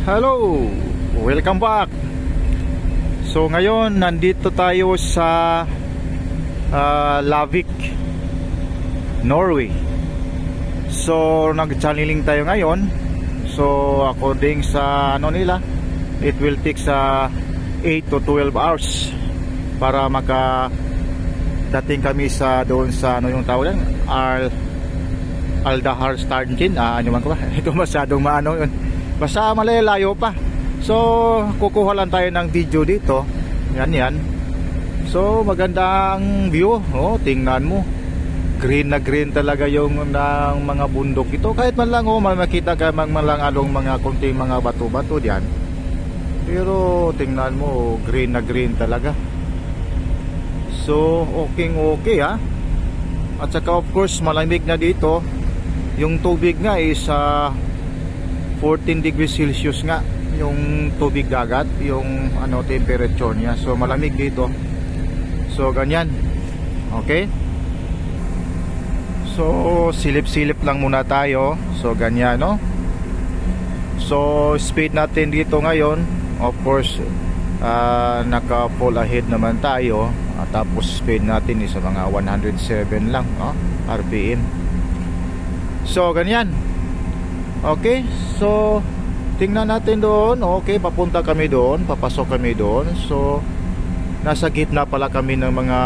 Hello! Welcome back! So ngayon, nandito tayo sa Lavik, Norway. So nag-channeling tayo ngayon. So according sa ano nila, it will take sa 8 to 12 hours para dating kami sa doon sa ano yung tawag yan, Aldahar Starnkin. Ano man ko ba? Ito masyadong maano yun. Basta malalayo pa. So kukuha lang tayo ng video dito. Yan. So magandang view. Oh, tingnan mo. Green na green talaga yung ng mga bundok ito. Kahit man lang makita ka man lang along mga kunting mga bato-bato diyan. Pero tingnan mo, green na green talaga. So okay ha. At saka of course malamig na dito. Yung tubig nga is 14 degrees Celsius nga yung tubig dagat, yung ano temperature niya. So malamig dito. So ganyan. Okay? So silip-silip lang muna tayo. So ganyan, no? So speed natin dito ngayon, of course naka full ahead naman tayo. Tapos speed natin is mga 107 lang, no? RPM. So ganyan. Okay, so tingnan natin doon. Okay, papunta kami doon, papasok kami doon. So nasa gitna pala kami ng mga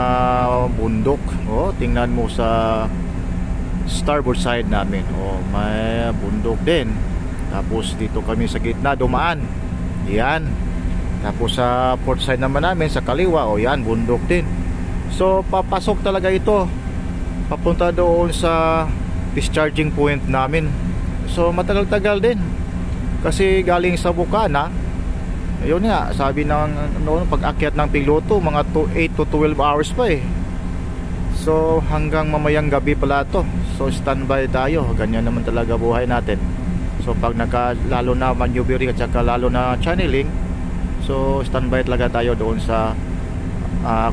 bundok. Oh, tingnan mo sa starboard side namin. Oh, may bundok din. Tapos dito kami sa gitna dumaan. Yan. Tapos sa port side naman namin sa kaliwa, oh yan, bundok din. So papasok talaga ito. Papunta doon sa discharging point namin. So matagal-tagal din. Kasi galing sa Bukana, ayun nga, sabi ng noon pag-akyat ng piloto, mga 8 to 12 hours pa eh. So hanggang mamayang gabi pala to. So standby tayo. Ganyan naman talaga buhay natin. So pag lalo na maneuvering at saka lalo na channeling, so standby talaga tayo doon sa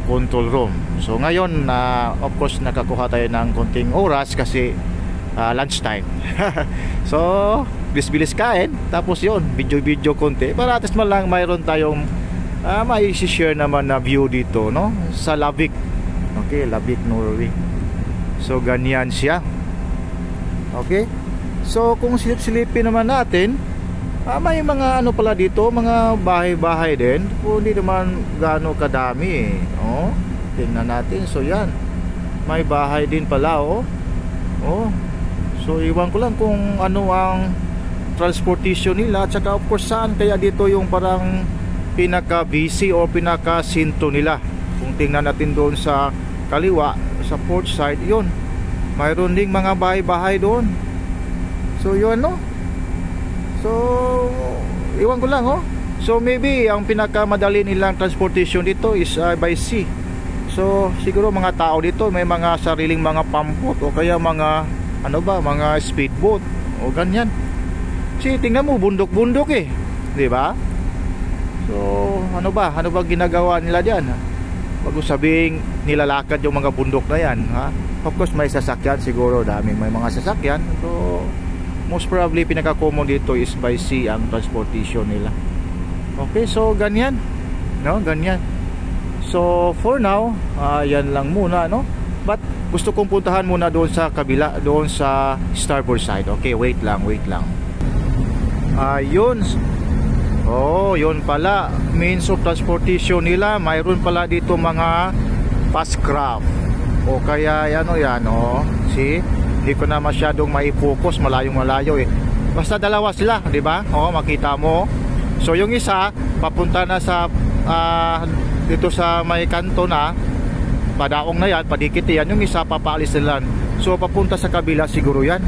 control room. So ngayon of course nakakuha tayo ng konting oras kasi lunch time. So bilis-bilis kain, tapos yon video konti para at least man lang mayroon tayong may share naman na view dito, no, sa Lavik. Okay, Lavik, Norway. So ganyan siya. Okay, so kung silip-silipin naman natin, may mga ano pala dito, mga bahay-bahay din. Hindi naman gaano kadami eh. Oh, tingnan natin. So yan, may bahay din pala. Oh, so iwan ko lang kung ano ang transportation nila. At saka of course saan kaya dito yung parang pinaka-busy o pinaka-sinto nila. Kung tingnan natin doon sa kaliwa, sa port side, yun, mayroon ding mga bahay-bahay doon. So yun, no? So iwan ko lang, so maybe ang pinakamadali nilang transportation dito is by sea. So siguro mga tao dito may mga sariling mga pampot o kaya mga ano ba, mga speedboat o ganyan. Kasi tingnan mo, bundok-bundok eh, di ba? So ano ba ginagawa nila diyan? Bago sabing nilalakad yung mga bundok na yan, ha? Of course may sasakyan siguro, may mga sasakyan. So most probably pinaka-common dito is by sea ang transportation nila. Okay, so ganyan, no, ganyan. So for now, yan lang muna, no. But gusto kong puntahan muna doon sa kabila, doon sa starboard side. Okay, wait lang. Ayun. Yun pala, means of transportation nila. Mayroon pala dito mga fast craft. O kaya ano yan, see? Hindi ko na masyadong mai-focus, malayo eh. Basta dalawa sila, di ba? Makita mo. So yung isa papunta na sa dito sa may kanto na, padaong na yan, padikit yan. Yung isa papaalis nila. So papunta sa kabila siguro yan.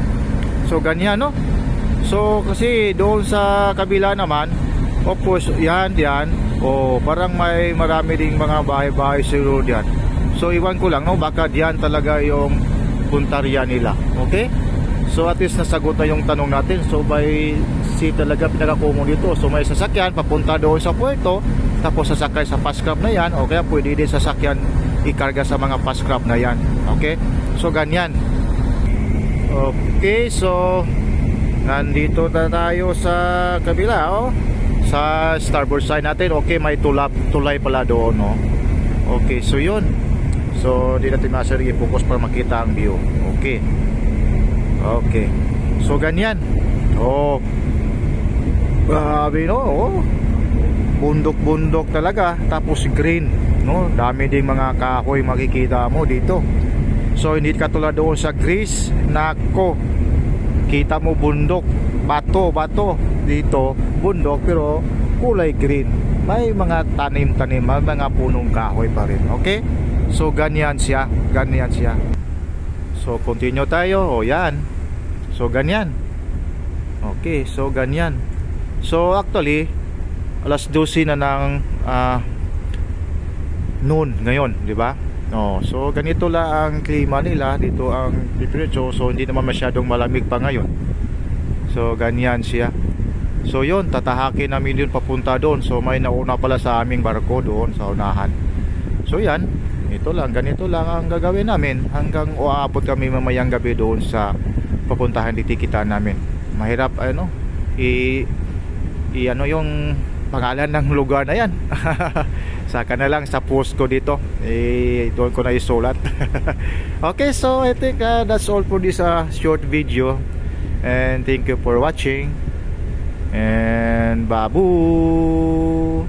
So ganyan, no? So kasi doon sa kabila naman, of course, yan. Parang may marami ding mga bahay-bahay siguro diyan. So iwan ko lang, no? Baka diyan talaga yung puntarya nila. Okay? So at least nasagot na yung tanong natin. So by sea talaga pinaka-common dito. So may sasakyan papunta doon sa puerto, tapos sasakay sa fast craft na yan, o kaya pwede din sasakyan ikarga sa mga fast craft na yan. Okay? So ganyan. Okay, so nandito na tayo sa kabila, oh. Sa starboard side natin. Okay, may tulay pala doon, no? Okay, so yun. So di natin masarili focus para makita ang view. Okay. Okay. So ganyan. Oh. Grabe, no? Oh. Bundok-bundok talaga. Tapos green, no? Dami ding mga kahoy makikita mo dito. So hindi katulad doon sa Greece. Nako. Kita mo bundok, bato dito, bundok pero kulay green. May mga tanim-tanim, may mga punong kahoy pa rin. Okay? So ganyan siya, ganyan siya. So continue tayo. O yan. So ganyan. Okay, so ganyan. So actually alas 12 na ng noon ngayon, di ba? Oh, so ganito lang ang klima nila dito, ang temperature. So hindi naman masyadong malamig pa ngayon. So ganyan siya. So yun, tatahakin namin yun papunta doon. So may nauna pala sa aming barko doon sa unahan. So yan, ito lang, ganito lang ang gagawin namin hanggang uabot kami mamayang gabi doon sa papuntahan titikitan namin. Mahirap ano ano yung pangalan ng lugar na yan. Saka na lang sa post ko dito, doon ko na isulat. Okay, so I think that's all for this short video, and thank you for watching, and babu.